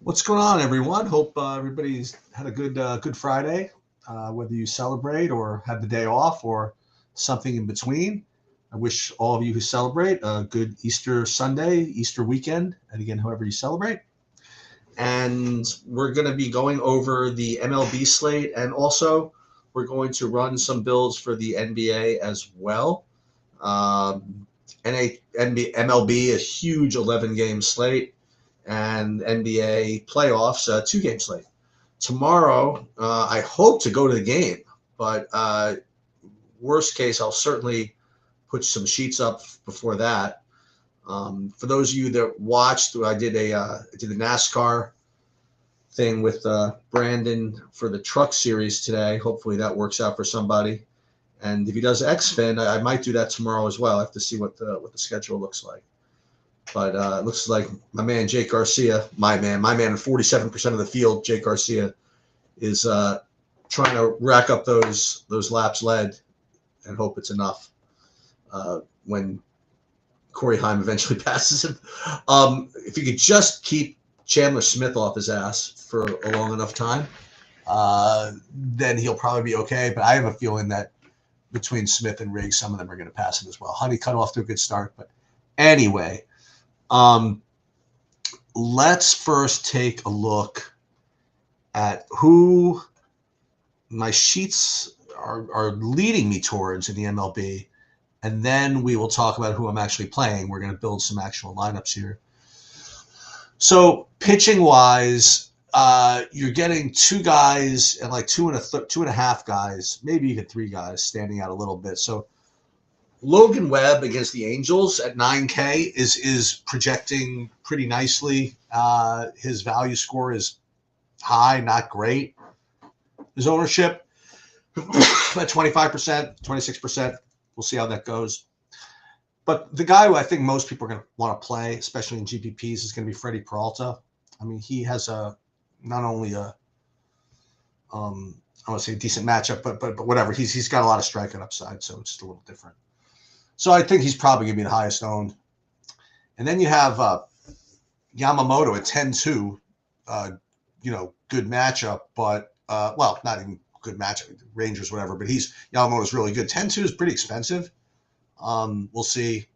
What's going on, everyone? Hope everybody's had a good Friday, whether you celebrate or had the day off or something in between. I wish all of you who celebrate a good Easter Sunday, Easter weekend, and again, however you celebrate. And we're going to be going over the MLB slate, and also we're going to run some builds for the NBA as well. MLB, a huge 11-game slate, and NBA playoffs, 2-game slate. Tomorrow, I hope to go to the game, but worst case, I'll certainly put some sheets up before that. For those of you that watched, I did a NASCAR thing with Brandon for the Truck Series today. Hopefully that works out for somebody. And if he does XFIN, I might do that tomorrow as well. I have to see what the schedule looks like. But it looks like my man Jake Garcia, my man, in 47% of the field, Jake Garcia, is trying to rack up those laps led and hope it's enough when Corey Heim eventually passes him. If you could just keep Chandler Smith off his ass for a long enough time, then he'll probably be okay. But I have a feeling that between Smith and Riggs, some of them are going to pass him as well. Honey cut off to a good start. But anyway, let's first take a look at who my sheets are leading me towards in the MLB. And then we will talk about who I'm actually playing. We're going to build some actual lineups here. So pitching-wise, you're getting two guys and like two and a half guys, maybe even three guys standing out a little bit. So Logan Webb against the Angels at 9K is projecting pretty nicely. His value score is high, not great. His ownership at 25%, 26%. We'll see how that goes. But the guy who I think most people are going to want to play, especially in GPPs, is going to be Freddie Peralta. I mean, he has not only I want to say a decent matchup, but whatever. He's got a lot of strikeout upside, so it's just a little different. So I think he's probably going to be the highest owned. And then you have Yamamoto at 10-2. Good matchup, but not even good matchup, Rangers, whatever. But Yamamoto's really good. 10-2 is pretty expensive. We'll see.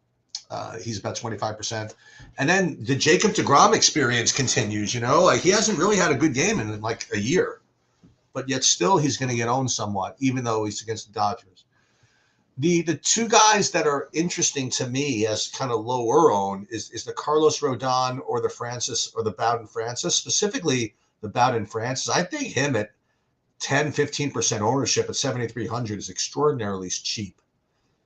He's about 25%. And then the Jacob deGrom experience continues. He hasn't really had a good game in like a year, but yet still he's going to get owned somewhat, even though he's against the Dodgers. The two guys that are interesting to me as kind of lower owned is the Carlos Rodon or the Bowden Francis, specifically the Bowden Francis. I think him at 10-15% ownership at 7,300 is extraordinarily cheap.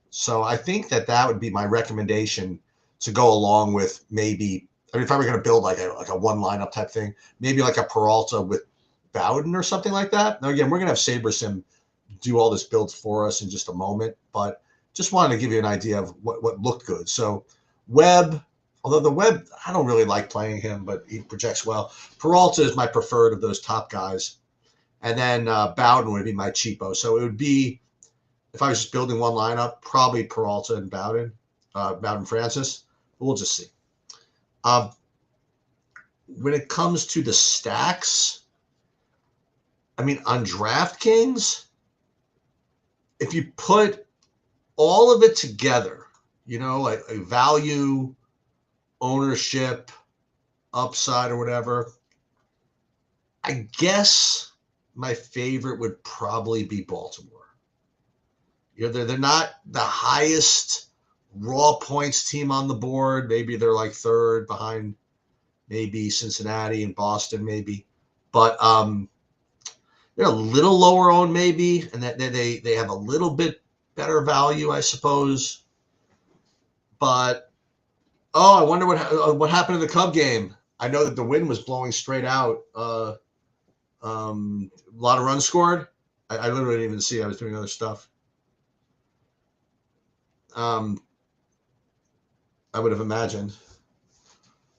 So I think that would be my recommendation to go along with maybe. I mean, if I were going to build like a one lineup type thing, maybe like a Peralta with Bowden or something like that. Now again, we're going to have SaberSim do all this build for us in just a moment, but just wanted to give you an idea of what looked good. So Webb, although the Webb, I don't really like playing him, but he projects well. Peralta is my preferred of those top guys. And then Bowden would be my cheapo. So it would be, if I was just building one lineup, probably Peralta and Bowden Francis. But we'll just see. When it comes to the stacks, I mean, on DraftKings, if you put all of it together, like a value, ownership, upside, or whatever, I guess my favorite would probably be Baltimore. They're not the highest raw points team on the board. Maybe they're like third behind maybe Cincinnati and Boston, maybe. But they're a little lower owned maybe, and that they have a little bit better value, I suppose. But I wonder what happened in the Cub game. I know that the wind was blowing straight out. A lot of runs scored. I literally didn't even see. I was doing other stuff. I would have imagined.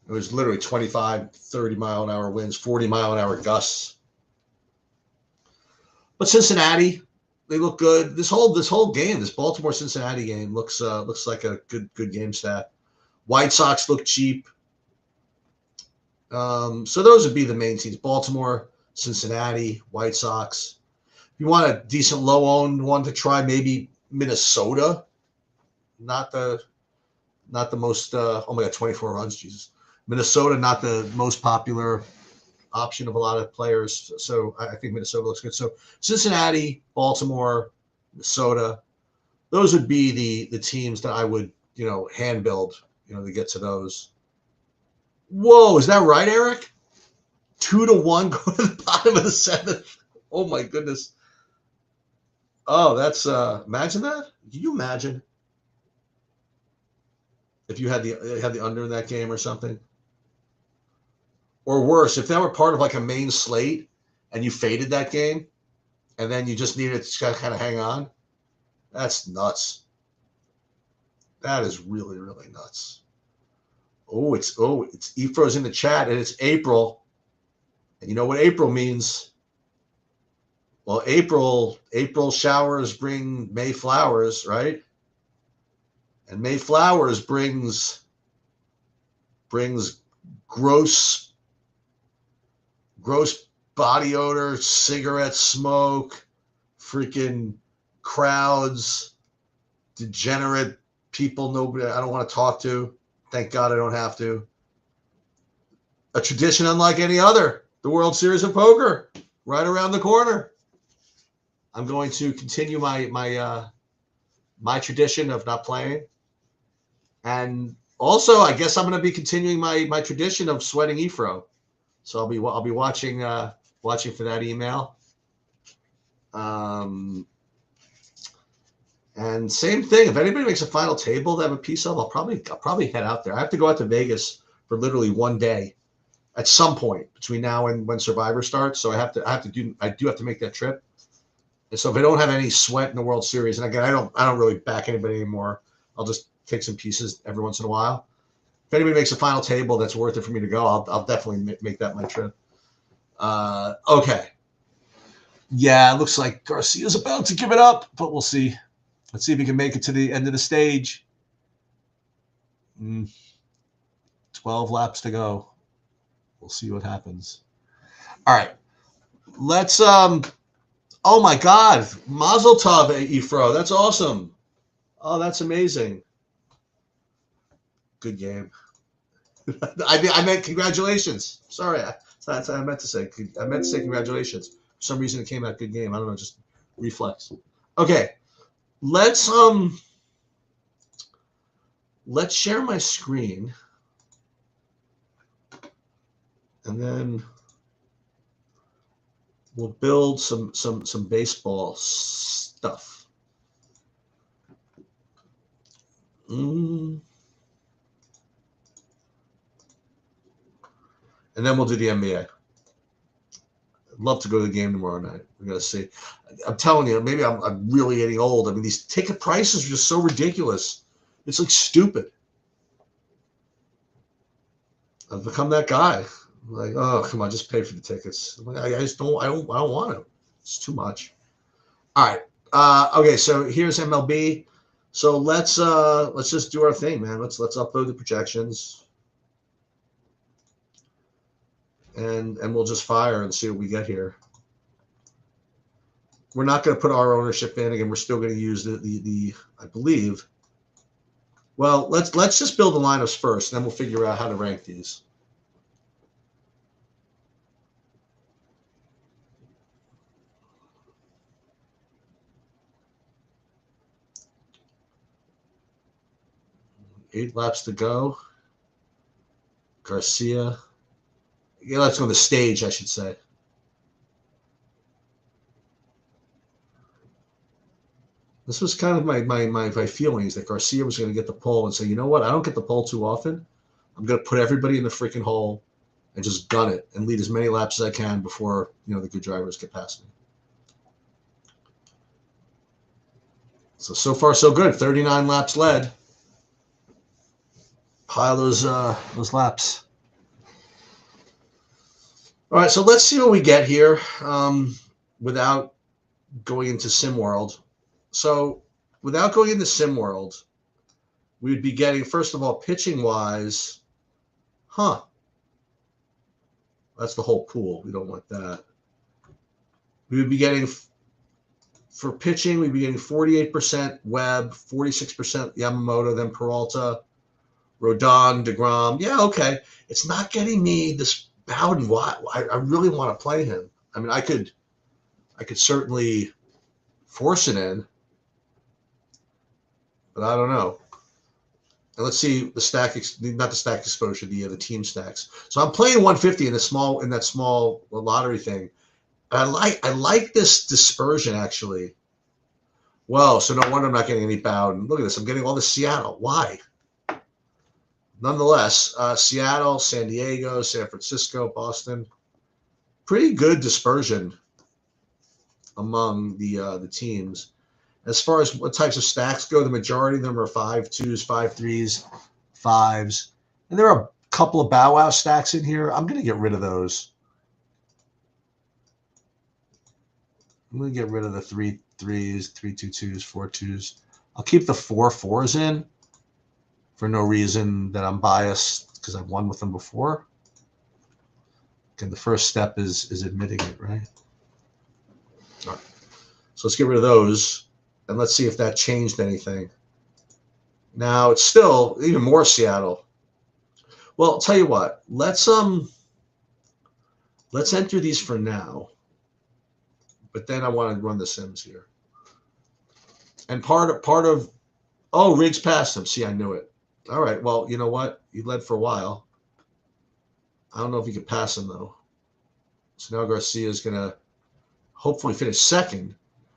It was literally 25, 30 mile an hour winds, 40 mile an hour gusts. But Cincinnati, they look good. This whole game, this Baltimore-Cincinnati game looks like a good game stat. White Sox look cheap. So those would be the main teams: Baltimore, Cincinnati, White Sox. If you want a decent low-owned one to try, maybe Minnesota. Not the most. Oh my God, 24 runs, Jesus. Minnesota, not the most popular option of a lot of players. So I think Minnesota looks good. So Cincinnati, Baltimore, Minnesota. Those would be the teams that I would hand build to get to those. Whoa, is that right, Eric? 2-1 go to the bottom of the seventh. Oh my goodness. Oh, that's imagine that. Can you imagine if you had the under in that game or something? Or worse, if that were part of like a main slate and you faded that game and then you just needed to kind of hang on. That's nuts. That is really, really nuts. It's Efro's in the chat and it's April. And you know what April means? Well, April showers bring May flowers, right? And May flowers brings gross body odor, cigarette smoke, freaking crowds, degenerate people nobody I don't want to talk to. Thank God I don't have to. A tradition unlike any other. The World Series of Poker, right around the corner. I'm going to continue my tradition of not playing, and also I guess I'm going to be continuing my tradition of sweating Efro. So I'll be watching for that email. And same thing. If anybody makes a final table that I have a piece of, I'll probably head out there. I have to go out to Vegas for literally one day at some point between now and when Survivor starts. So I do have to make that trip. And so if I don't have any sweat in the World Series, and again, I don't really back anybody anymore. I'll just take some pieces every once in a while. If anybody makes a final table that's worth it for me to go, I'll definitely make that my trip. Okay. Yeah, it looks like Garcia's about to give it up, but we'll see. Let's see if he can make it to the end of the stage. 12 laps to go. We'll see what happens. All right. Let's oh my God. Mazel tov, Efro. That's awesome. Oh, that's amazing. Good game. I meant congratulations. Sorry. That's what I meant to say. I meant to say congratulations. For some reason it came out good game. I don't know, just reflex. Okay. Let's share my screen. And then we'll build some baseball stuff. And then we'll do the NBA. I'd love to go to the game tomorrow night. We're going to see. I'm telling you, maybe I'm really getting old. I mean, these ticket prices are just so ridiculous. It's like stupid. I've become that guy. Like, oh, come on, just pay for the tickets. I just don't want to. It's too much. All right. Okay, so here's MLB. So let's just do our thing, man. Let's upload the projections. And we'll just fire and see what we get here. We're not going to put our ownership in again. We're still going to use the I believe. Well, let's just build the lineups first, and then we'll figure out how to rank these. Eight laps to go. Garcia. Yeah, let's go on the stage, I should say. This was kind of my feelings that Garcia was going to get the pole and say, you know what? I don't get the pole too often. I'm going to put everybody in the freaking hole and just gun it and lead as many laps as I can before the good drivers get past me. So far so good. 39 laps led. Pile those laps. All right, so let's see what we get here without going into SimWorld. So without going into SimWorld, we would be getting, first of all, pitching-wise, That's the whole pool. We don't want that. We would be getting, for pitching, we'd be getting 48% Webb, 46% Yamamoto, then Peralta, Rodon, DeGrom. Yeah, okay. It's not getting me this Bowden. Why? I really want to play him. I mean, I could certainly force it in, but I don't know. And let's see the stack, not the stack exposure, the team stacks. So I'm playing 150 in that small lottery thing. And I like this dispersion actually. Well, so no wonder I'm not getting any Bowden. Look at this. I'm getting all the Seattle. Why? Nonetheless, Seattle, San Diego, San Francisco, Boston. Pretty good dispersion among the teams. As far as what types of stacks go, the majority of them are 5-2s, 5-3s, 5s. And there are a couple of Bow Wow stacks in here. I'm going to get rid of those. I'm going to get rid of the 3-3s, 3-2-2s, 4-2s. I'll keep the 4-4s in for no reason that I'm biased because I've won with them before. Okay, the first step is admitting it, right? All right. So let's get rid of those, and let's see if that changed anything. Now it's still even more Seattle. Well, I'll tell you what. Let's enter these for now. But then I want to run the Sims here. And part of oh, Riggs passed him. See, I knew it. All right. Well, you know what? He led for a while. I don't know if he could pass him though. So now Garcia is gonna hopefully finish second.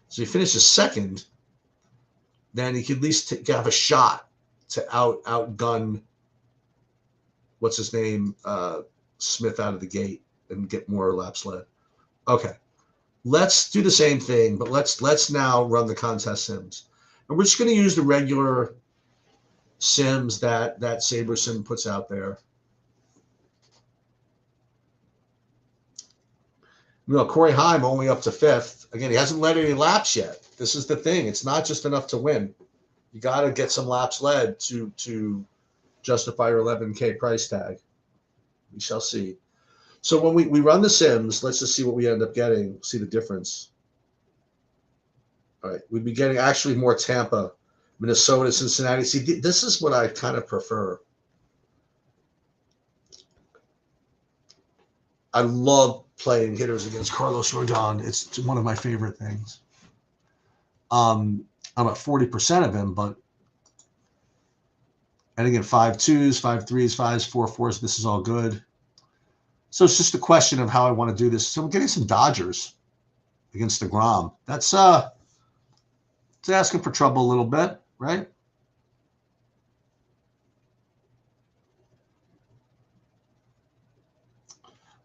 So he finishes second, then he could at least have a shot to outgun what's his name, Smith out of the gate and get more laps led. Okay. Let's do the same thing, but let's now run the contest Sims. And we're just going to use the regular Sims that SaberSim puts out there. You know, Corey Heim only up to 5th. Again, he hasn't led any laps yet. This is the thing. It's not just enough to win. You got to get some laps led to justify your 11K price tag. We shall see. So when we run the Sims, let's just see what we end up getting, see the difference. All right, we'd be getting actually more Tampa, Minnesota, Cincinnati. See, this is what I kind of prefer. I love playing hitters against Carlos Rodon. It's one of my favorite things. I'm at 40% of him, but and again, 5-2s, 5-3s, 5s, 4-4s. This is all good. So it's just a question of how I want to do this. So we're getting some Dodgers against DeGrom. That's it's asking for trouble a little bit, right?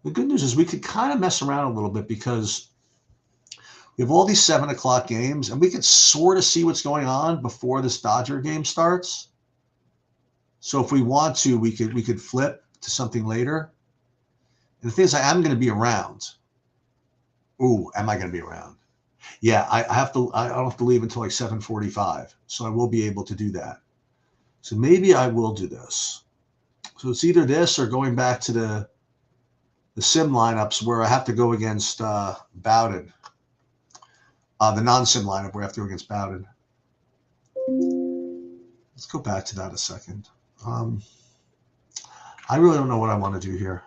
The good news is we could kind of mess around a little bit because we have all these 7 o'clock games, and we could sort of see what's going on before this Dodger game starts. So if we want to, we could flip to something later. And the thing is, I am going to be around. Ooh, am I going to be around? Yeah, I don't have to leave until like 7:45, so I will be able to do that. So maybe I will do this. So it's either this or going back to the sim lineups where I have to go against Bowden. The non-sim lineup where I have to go against Bowden. Let's go back to that a second. I really don't know what I want to do here.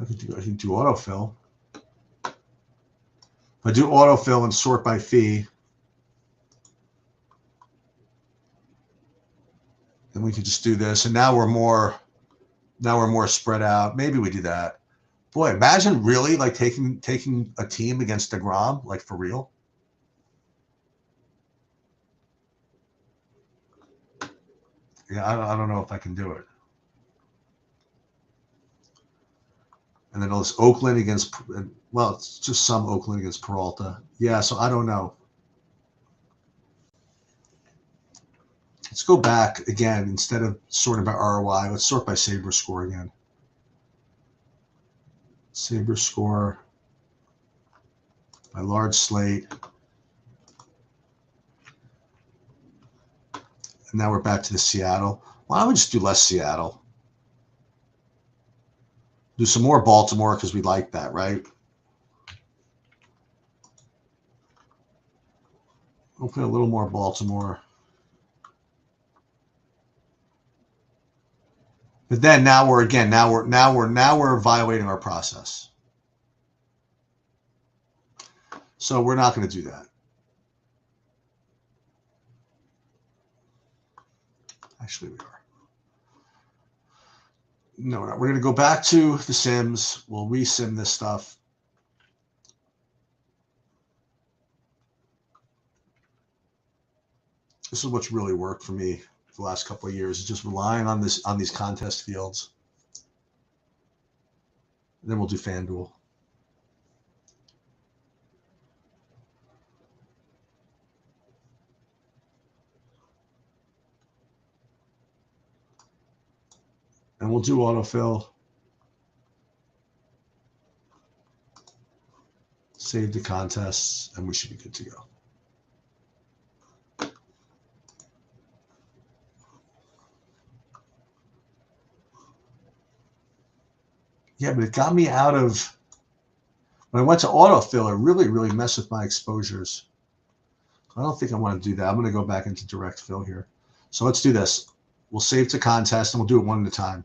I can do autofill. If I do autofill and sort by fee, then we can just do this. And now we're more spread out. Maybe we do that. Boy, imagine really like taking a team against DeGrom, like for real. Yeah, I don't know if I can do it. And then all this Oakland against, well, it's just some Oakland against Peralta. Yeah, so I don't know. Let's go back again. Instead of sorting by ROI, let's sort by Saber score again. Saber score by large slate. And now we're back to the Seattle. Why don't we just do less Seattle? Do some more Baltimore because we like that, right? We'll put a little more Baltimore. But then now we're violating our process. So we're not going to do that. Actually, we are. No, we're not. We're going to go back to the sims. We'll resim this stuff. This is what's really worked for me the last couple of years, is just relying on these contest fields. And then we'll do FanDuel. And we'll do autofill. Save the contests, and we should be good to go. Yeah, but it got me out of, when I went to autofill, it really messed with my exposures. I don't think I want to do that. I'm going to go back into direct fill here. So let's do this. We'll save to contest, and we'll do it one at a time.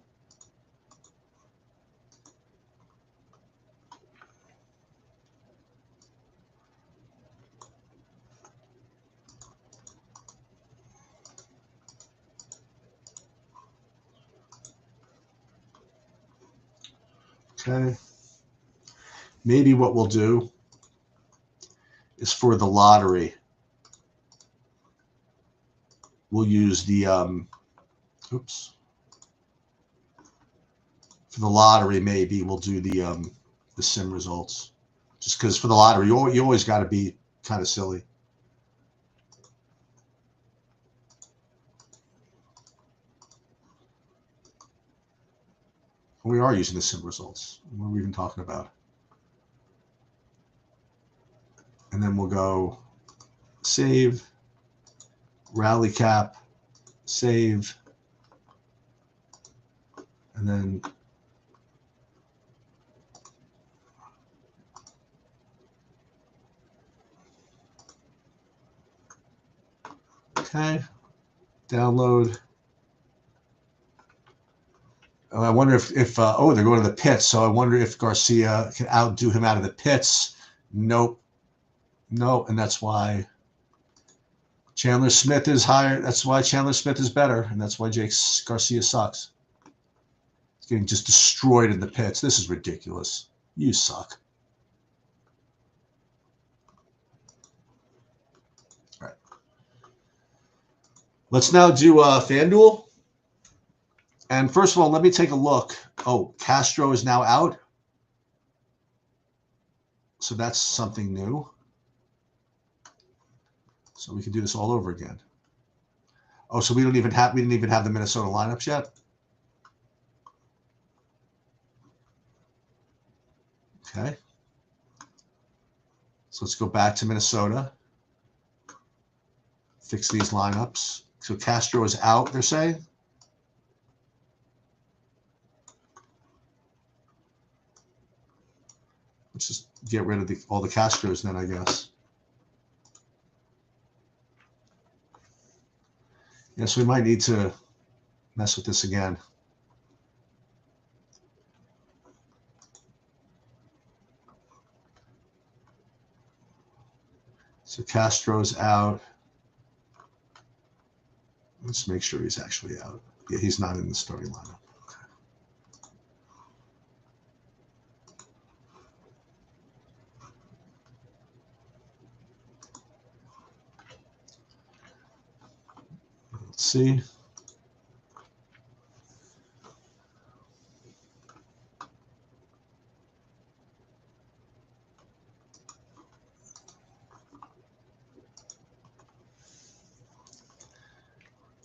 Okay. Maybe what we'll do is for the lottery, we'll use the, oops. For the lottery, maybe we'll do the sim results. Just because for the lottery, you always got to be kind of silly. We are using the sim results. What are we even talking about? And then we'll go save, rally cap, save, and then okay, download. I wonder if oh, they're going to the pits. So I wonder if Garcia can outdo him out of the pits. Nope. Nope. And that's why Chandler Smith is higher. That's why Chandler Smith is better. And that's why Jake Garcia sucks. He's getting just destroyed in the pits. This is ridiculous. You suck. All right. Let's now do FanDuel. And first of all, let me take a look. Oh, Castro is now out. So that's something new. So we can do this all over again. Oh, so we didn't even have the Minnesota lineups yet. Okay. So let's go back to Minnesota. Fix these lineups. So Castro is out, they're saying. Let's just get rid of all the Castros then, I guess. Yes, we might need to mess with this again. So Castro's out. Let's make sure he's actually out. Yeah, he's not in the starting lineup. Okay. Let's see.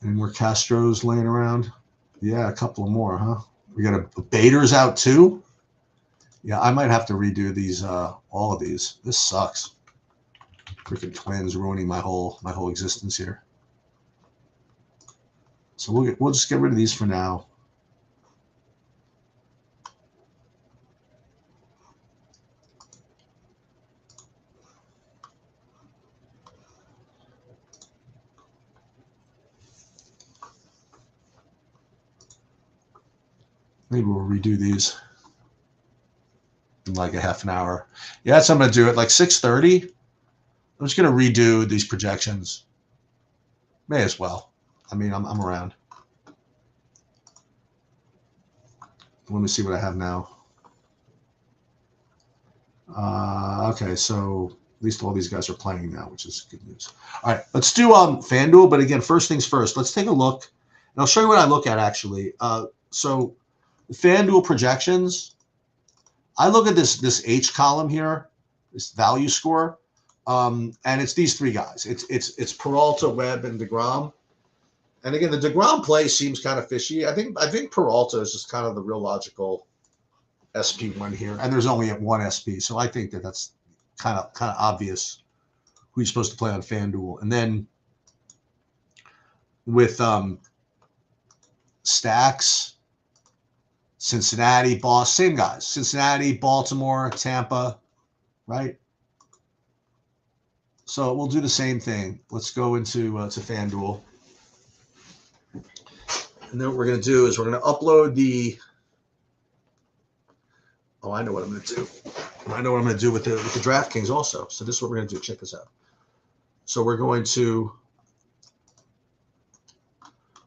Any more Castros laying around? Yeah, a couple of more, huh? We got a Bader's out too? Yeah, I might have to redo these, all of these. This sucks. Freaking Twins ruining my whole existence here. So we'll just get rid of these for now. Maybe we'll redo these in like a half an hour. Yeah, that's what I'm going to do at like 6:30. I'm just going to redo these projections. May as well. I mean, I'm around. Let me see what I have now. Okay, so at least all these guys are playing now, which is good news. All right, let's do FanDuel. But again, first things first, let's take a look. And I'll show you what I look at, actually. So FanDuel projections, I look at this H column here, this value score, and it's these three guys. It's Peralta, Webb, and DeGrom. And again, the DeGrom play seems kind of fishy. I think Peralta is just kind of the real logical SP1 here, and there's only one SP, so I think that's kind of obvious who you're supposed to play on FanDuel. And then with stacks, Cincinnati, Boston, same guys. Cincinnati, Baltimore, Tampa, right? So we'll do the same thing. Let's go into to FanDuel. And then what we're going to do is we're going to upload the. Oh, I know what I'm going to do. I know what I'm going to do with the DraftKings also. So this is what we're going to do. Check this out. So we're going to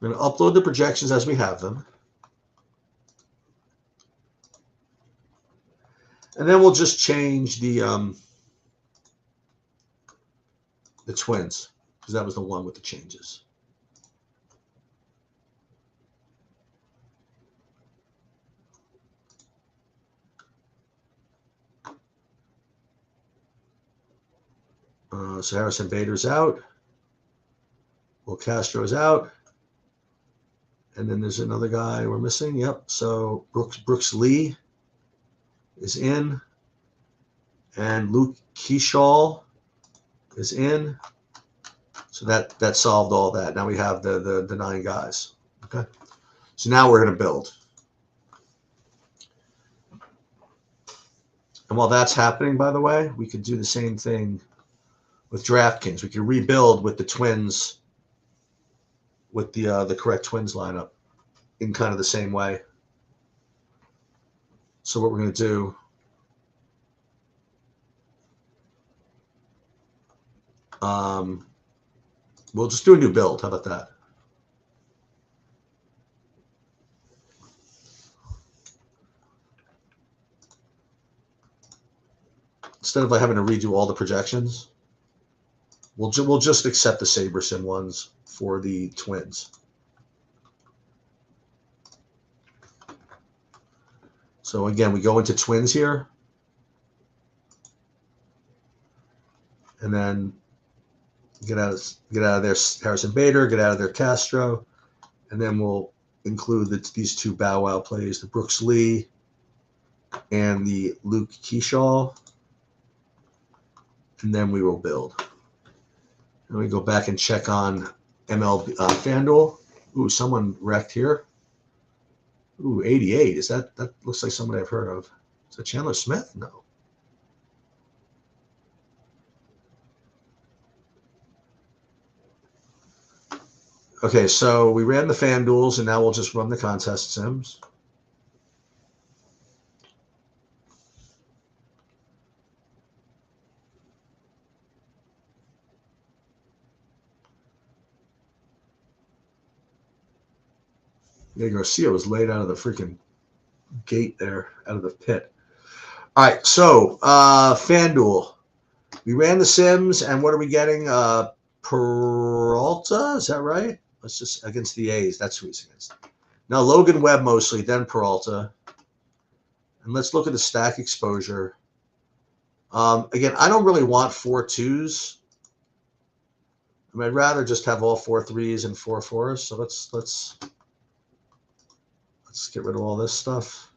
upload the projections as we have them. And then we'll just change the Twins, because that was the one with the changes. So Harrison Bader's out. Will Castro's out. And then there's another guy we're missing. Yep. So Brooks Lee is in. And Luke Keyshaw is in. So that solved all that. Now we have the 9 guys. Okay. So now we're going to build. And while that's happening, by the way, we could do the same thing with DraftKings. We could rebuild with the Twins, with the correct Twins lineup in kind of the same way. So what we're going to do, we'll just do a new build. How about that? Instead of having to redo all the projections, we'll just accept the Saberson ones for the Twins. So again, we go into Twins here, and then get out of there Harrison Bader, get out of there Castro, and then we'll include these 2 Bow Wow plays, the Brooks Lee and the Luke Keyshaw, and then we will build. And we go back and check on MLB FanDuel. Ooh, someone wrecked here. Ooh, 88. Is that looks like somebody I've heard of? Is that Chandler Smith? No. Okay, so we ran the FanDuels, and now we'll just run the contest sims. Yeah, Garcia was laid out of the freaking gate there, out of the pit. All right, so FanDuel. We ran the sims, and what are we getting? Peralta, is that right? Let's just against the A's. That's who he's against. Now Logan Webb mostly, then Peralta. And let's look at the stack exposure. Again, I don't really want 4 2s. I mean, I'd rather just have all 4 3s and 4 4s. So let's get rid of all this stuff.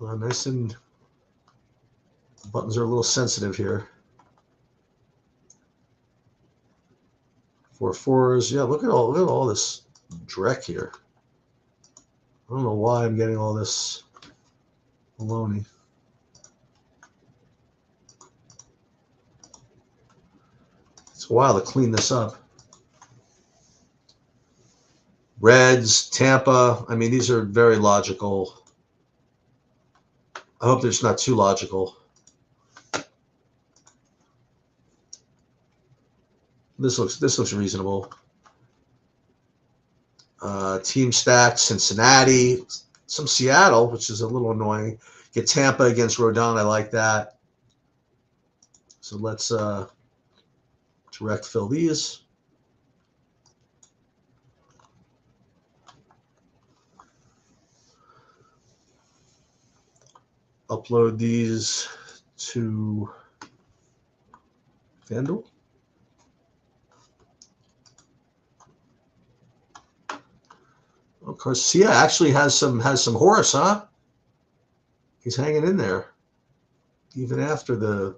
Nice, and buttons are a little sensitive here. 4 4s. Yeah, look at all this dreck here. I don't know why I'm getting all this baloney. It's a while to clean this up. Reds, Tampa. I mean, these are very logical. I hope it's not too logical. This looks reasonable. Team stacked, Cincinnati, some Seattle, which is a little annoying. Get Tampa against Rodon. I like that. So let's direct fill these. Upload these to FanDuel. Of course, Sia actually has some horse, huh? He's hanging in there, even after the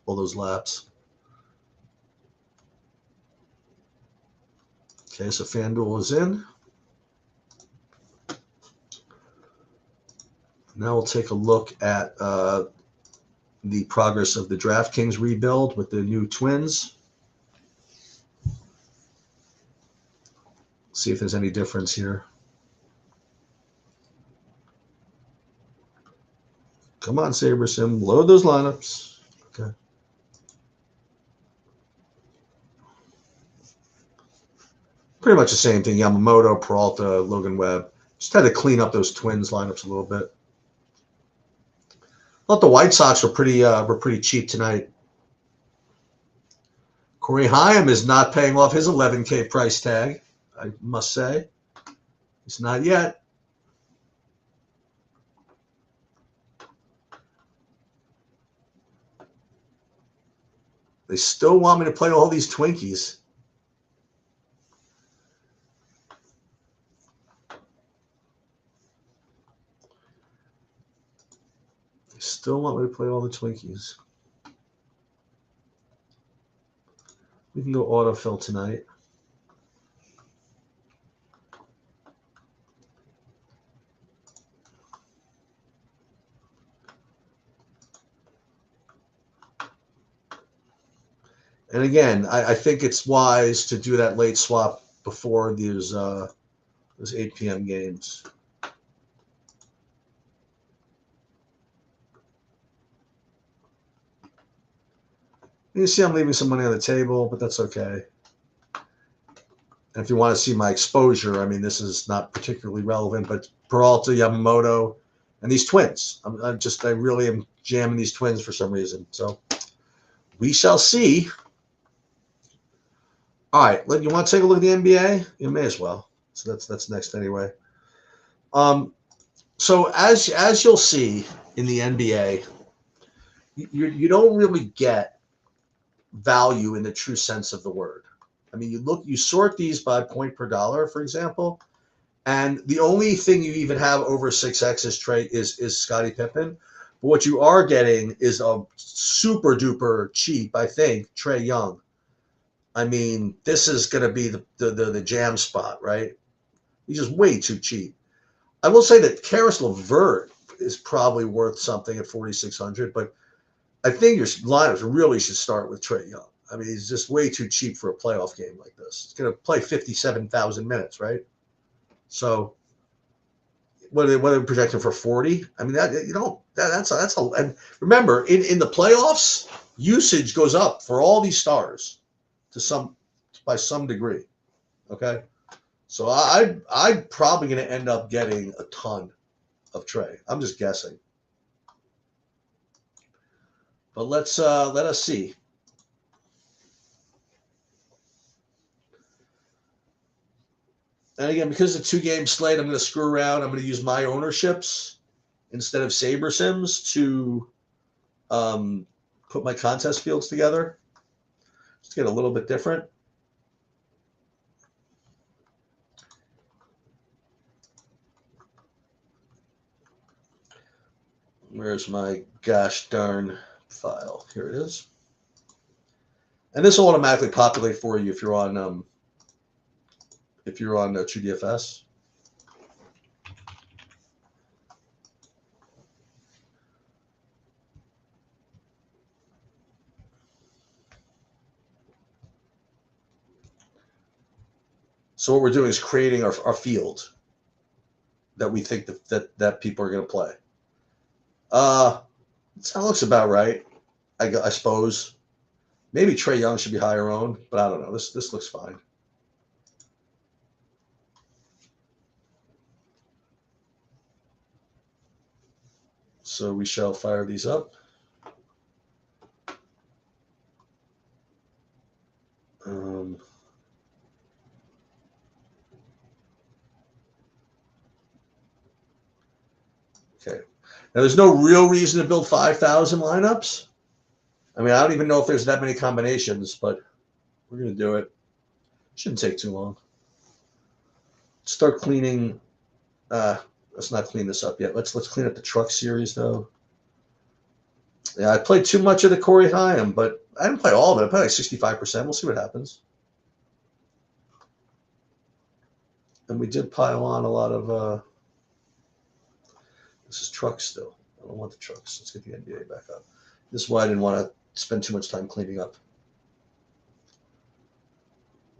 all those laps. Okay, so FanDuel is in. Now we'll take a look at the progress of the DraftKings rebuild with the new twins. See if there's any difference here. Come on, SaberSim, load those lineups. Okay. Pretty much the same thing. Yamamoto, Peralta, Logan Webb. Just had to clean up those twins lineups a little bit. I thought the White Sox were pretty cheap tonight. Corey Haim is not paying off his $11K price tag, I must say. It's not yet. They still want me to play all these Twinkies. They still want me to play all the Twinkies. We can go autofill tonight. And again, I think it's wise to do that late swap before those 8 p.m. games. You see I'm leaving some money on the table, but that's okay. And if you want to see my exposure, I mean, this is not particularly relevant, but Peralta, Yamamoto, and these twins. I really am jamming these twins for some reason. So we shall see. All right, you want to take a look at the NBA? You may as well. So that's next anyway. So as you'll see in the NBA, you don't really get value in the true sense of the word. I mean, you sort these by point per dollar, for example, and the only thing you even have over 6x is Scottie Pippen. But what you are getting is a super duper cheap, I think, Trae Young. I mean, this is going to be the jam spot, right? He's just way too cheap. I will say that Karis LeVert is probably worth something at 4,600, but I think your lineups really should start with Trae Young. I mean, he's just way too cheap for a playoff game like this. He's going to play 57,000 minutes, right? So, what are they projecting for 40? I mean, that's a. And remember, in the playoffs, usage goes up for all these stars by some degree. Okay, so I'm probably going to end up getting a ton of Trae. I'm just guessing, but let us see. And again, because it's a 2-game slate, I'm going to screw around. I'm going to use my ownerships instead of SaberSims to put my contest fields together. Just get a little bit different. Where's my gosh darn file? Here it is. And this will automatically populate for you if you're on TrueDFS. So what we're doing is creating our field that we think that people are going to play. That looks about right, I suppose. Maybe Trae Young should be higher owned, but I don't know. This looks fine. So we shall fire these up. Okay. Now, there's no real reason to build 5,000 lineups. I mean, I don't even know if there's that many combinations, but we're going to do it. Shouldn't take too long. Start cleaning. Let's not clean this up yet. Let's clean up the truck series, though. Yeah, I played too much of the Corey Haim, but I didn't play all of it. I played like 65%. We'll see what happens. And we did pile on a lot of this is trucks still. I don't want the trucks. Let's get the NBA back up. This is why I didn't want to spend too much time cleaning up.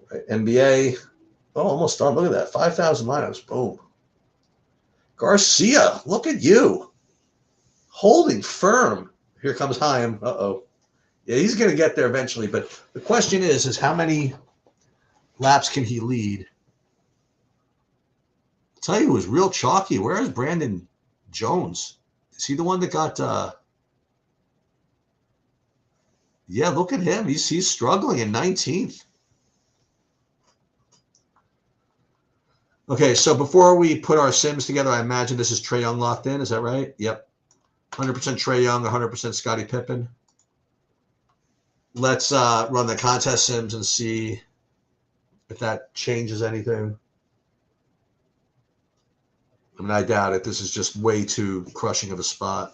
Right, NBA. Oh, almost done. Look at that. 5,000 lineups. Boom. Garcia, look at you. Holding firm. Here comes Haim. Uh-oh. Yeah, he's going to get there eventually. But the question is how many laps can he lead? I'll tell you, it was real chalky. Where is Brandon Jones? Is he the one that got yeah, look at him. He's struggling in 19th. Okay, so before we put our sims together, I imagine this is Trae Young locked in. Is that right? Yep. 100% Trae Young, 100% Scottie Pippen. Let's run the contest sims and see if that changes anything. I mean, I doubt it. This is just way too crushing of a spot.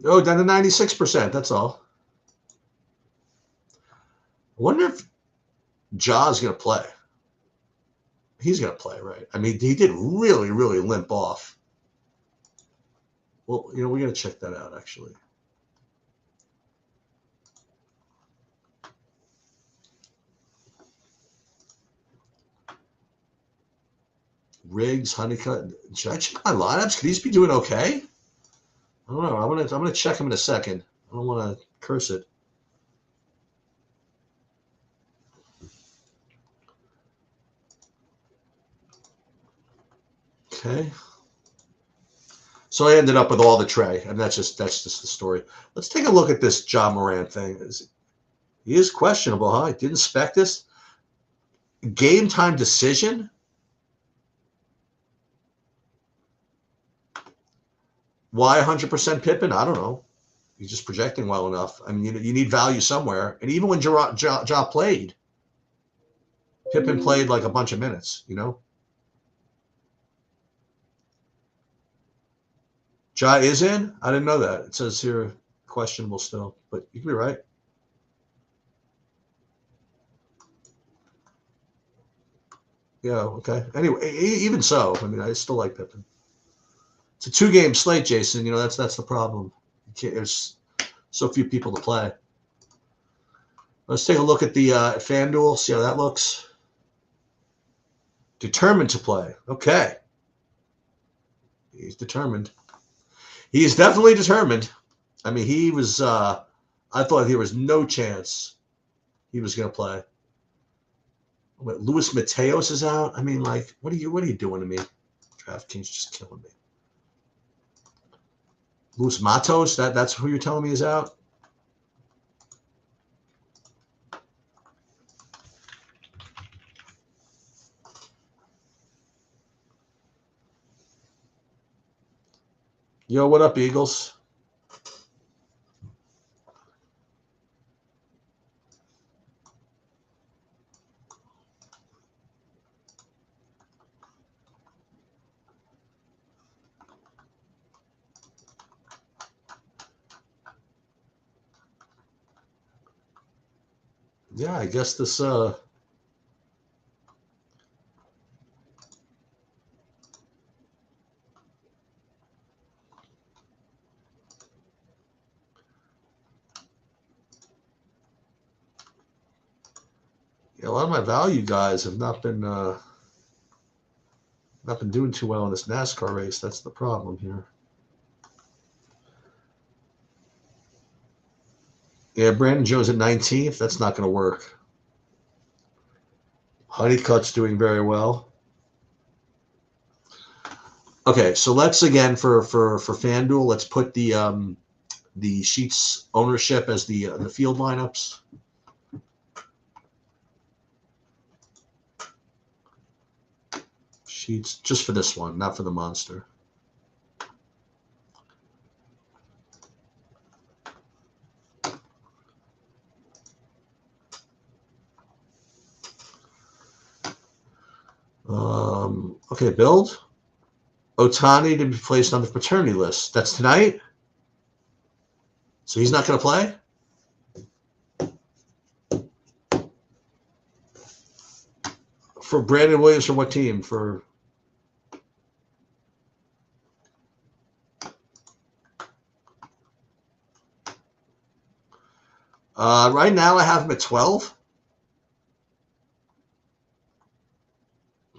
Oh, down to 96%. That's all. I wonder if Ja's going to play. He's going to play, right? I mean, he did really, really limp off. Well, we're going to check that out, actually. Riggs, Honeycutt. Should I check my lineups? Could these be doing okay? I don't know. I'm gonna check them in a second. I don't want to curse it. Okay. So I ended up with all the Trae, and that's just the story. Let's take a look at this Ja Morant thing. He is questionable, huh? He didn't spec this. Game time decision. Why 100% Pippen? I don't know. He's just projecting well enough. I mean, you need value somewhere. And even when Ja played, Pippen played like a bunch of minutes, Ja is in? I didn't know that. It says here questionable still, but you could be right. Yeah, okay. Anyway, even so, I mean, I still like Pippen. It's a 2-game slate, Jason. That's the problem. There's so few people to play. Let's take a look at the FanDuel, see how that looks. Determined to play. Okay. He's determined. He is definitely determined. I mean, he was, I thought there was no chance he was going to play. Luis Mateos is out. I mean, like, what are you doing to me? DraftKings just killing me. Luis Matos, that's who you're telling me is out? Yo, what up, Eagles? Yeah, I guess this yeah, a lot of my value guys have not been doing too well in this NASCAR race. That's the problem here. Yeah, Brandon Joe's at 19th. That's not going to work. Honeycutt's doing very well. Okay, so let's again for FanDuel, let's put the Sheets ownership as the field lineups. Sheets just for this one, not for the monster. Okay, build. Ohtani to be placed on the paternity list. That's tonight? So he's not going to play? For Brandon Williams, for what team? For right now I have him at 12.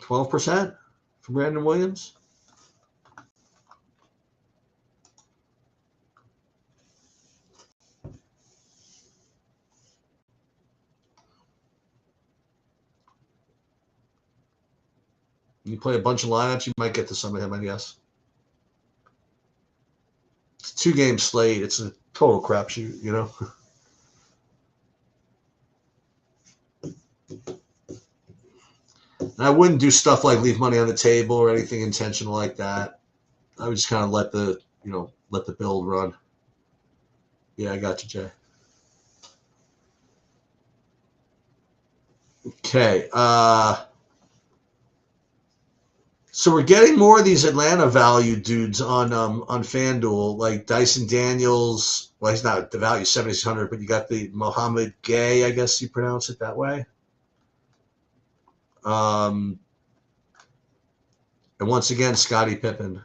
12% for Brandon Williams. You play a bunch of lineups, you might get to some of him, I guess. It's a 2-game slate. It's a total crapshoot, you know. And I wouldn't do stuff like leave money on the table or anything intentional like that. I would just kind of let the build run. Yeah, I got you, Jay. Okay. So we're getting more of these Atlanta value dudes on FanDuel, like Dyson Daniels. Well, he's not the value 7,600, but you got the Mohamed Gay, I guess you pronounce it that way. And once again, Scottie Pippen.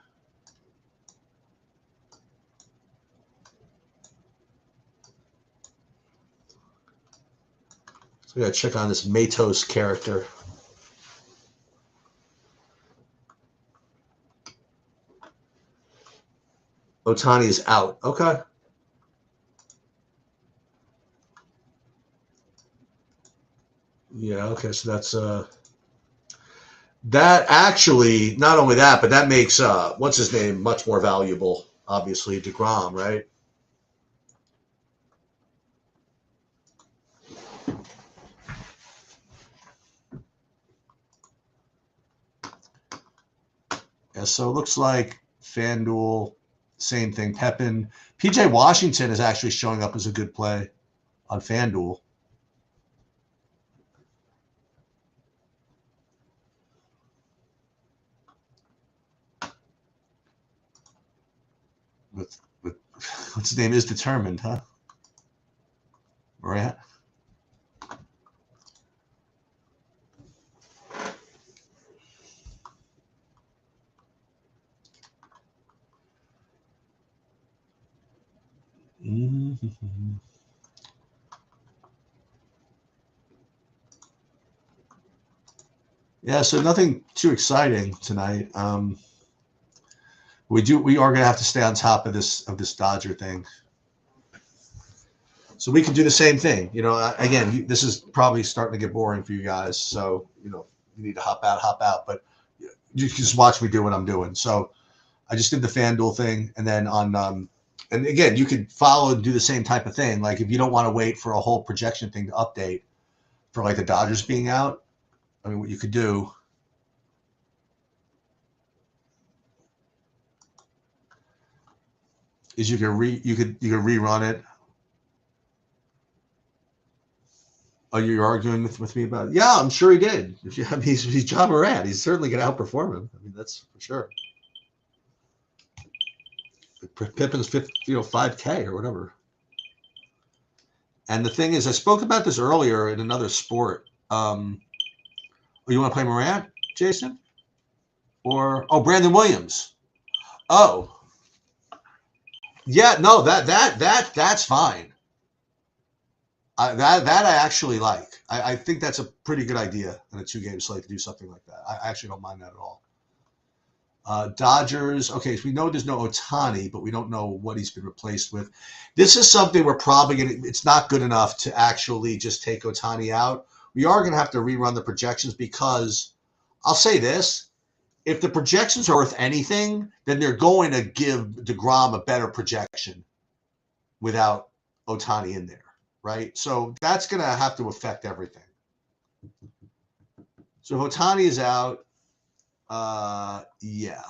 So we got to check on this Matos character. Ohtani is out. Okay. Yeah, okay. So that's that actually, not only that, but that makes what's his name much more valuable, obviously, DeGrom, right? Yeah, so it looks like FanDuel, same thing. Pepin. PJ Washington is actually showing up as a good play on FanDuel. With what's his name is determined, huh? Right. Mm-hmm. Yeah, so nothing too exciting tonight. We are gonna have to stay on top of this Dodger thing. So we can do the same thing. You know, again, this is probably starting to get boring for you guys. So, you know, you need to hop out. But you can just watch me do what I'm doing. So I just did the FanDuel thing. And then and again, you could follow and do the same type of thing. Like if you don't want to wait for a whole projection thing to update for like the Dodgers being out, I mean, what you could do is you could rerun it. Oh, you're arguing with me about it? Yeah, I'm sure he did. I mean, he's John Morant. He's certainly going to outperform him. I mean, that's for sure. Pippin's 5K or whatever. And the thing is, I spoke about this earlier in another sport. You want to play Morant, Jason? Or Brandon Williams? Oh, yeah, no, that's fine. That I actually like. I think that's a pretty good idea in a 2-game slate to do something like that. I actually don't mind that at all. Dodgers. Okay, so we know there's no Ohtani, but we don't know what he's been replaced with. This is something we're probably going to – it's not good enough to actually just take Ohtani out. We are going to have to rerun the projections because I'll say this. If the projections are worth anything, then they're going to give DeGrom a better projection without Ohtani in there, right? So that's going to have to affect everything. So if Ohtani is out, yeah.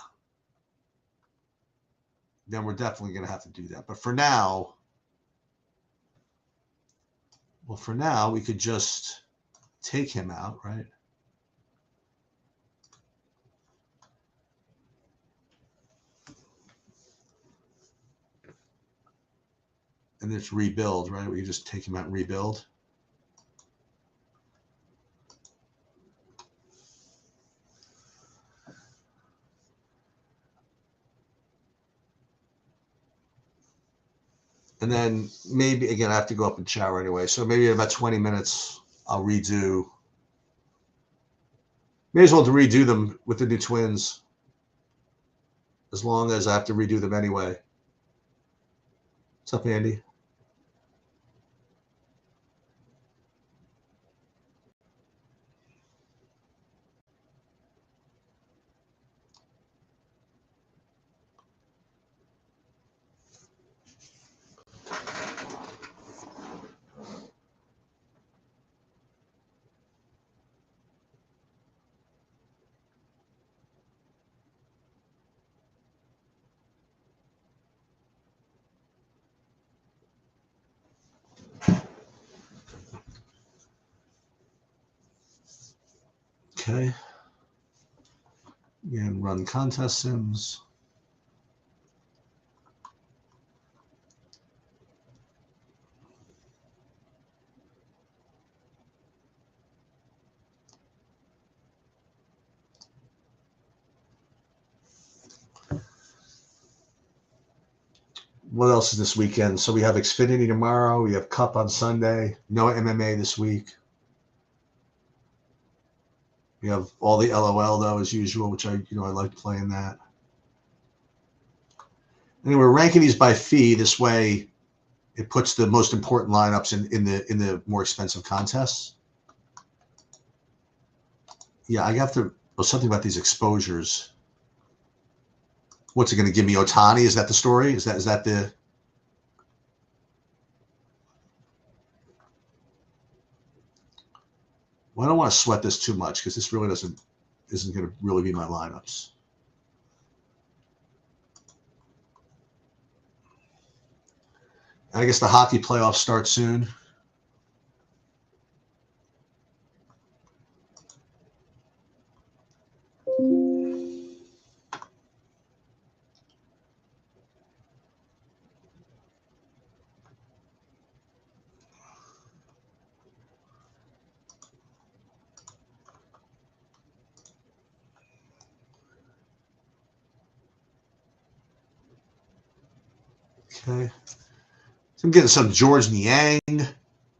Then we're definitely going to have to do that. But for now, we could just take him out, right? And it's rebuild, right? We can just take him out and rebuild. And then maybe, again, I have to go up and shower anyway. So maybe in about 20 minutes, I'll redo. May as well redo them with the new Twins, as long as I have to redo them anyway. What's up, Andy? Okay. And run contest sims. What else is this weekend? So we have Xfinity tomorrow. We have Cup on Sunday. No MMA this week. We have all the LOL though, as usual, which I like playing that. And we're ranking these by fee. This way, it puts the most important lineups in the more expensive contests. Yeah, I have to. Something about these exposures. What's it going to give me? Ohtani? Is that the story? Is that the? Well, I don't want to sweat this too much because this really isn't going to really be my lineups. I guess the hockey playoffs start soon. Okay. So I'm getting some George Niang.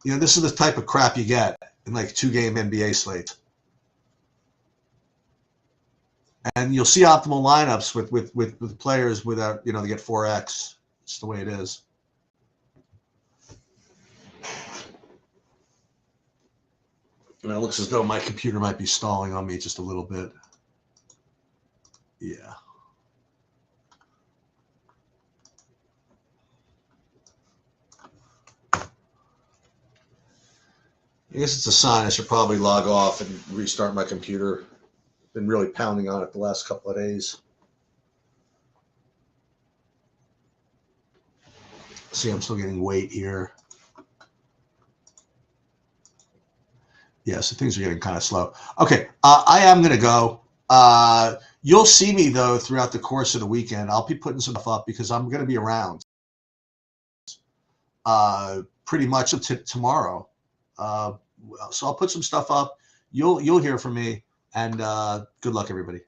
This is the type of crap you get in like 2-game NBA slate. And you'll see optimal lineups with players without, they get 4X. It's the way it is. And it looks as though my computer might be stalling on me just a little bit. Yeah. I guess it's a sign I should probably log off and restart my computer. Been really pounding on it the last couple of days. See, I'm still getting weight here. Yeah, so things are getting kind of slow. Okay, I am going to go. You'll see me, though, throughout the course of the weekend. I'll be putting some stuff up because I'm going to be around. pretty much up to tomorrow. So I'll put some stuff up. You'll hear from me, and good luck, everybody.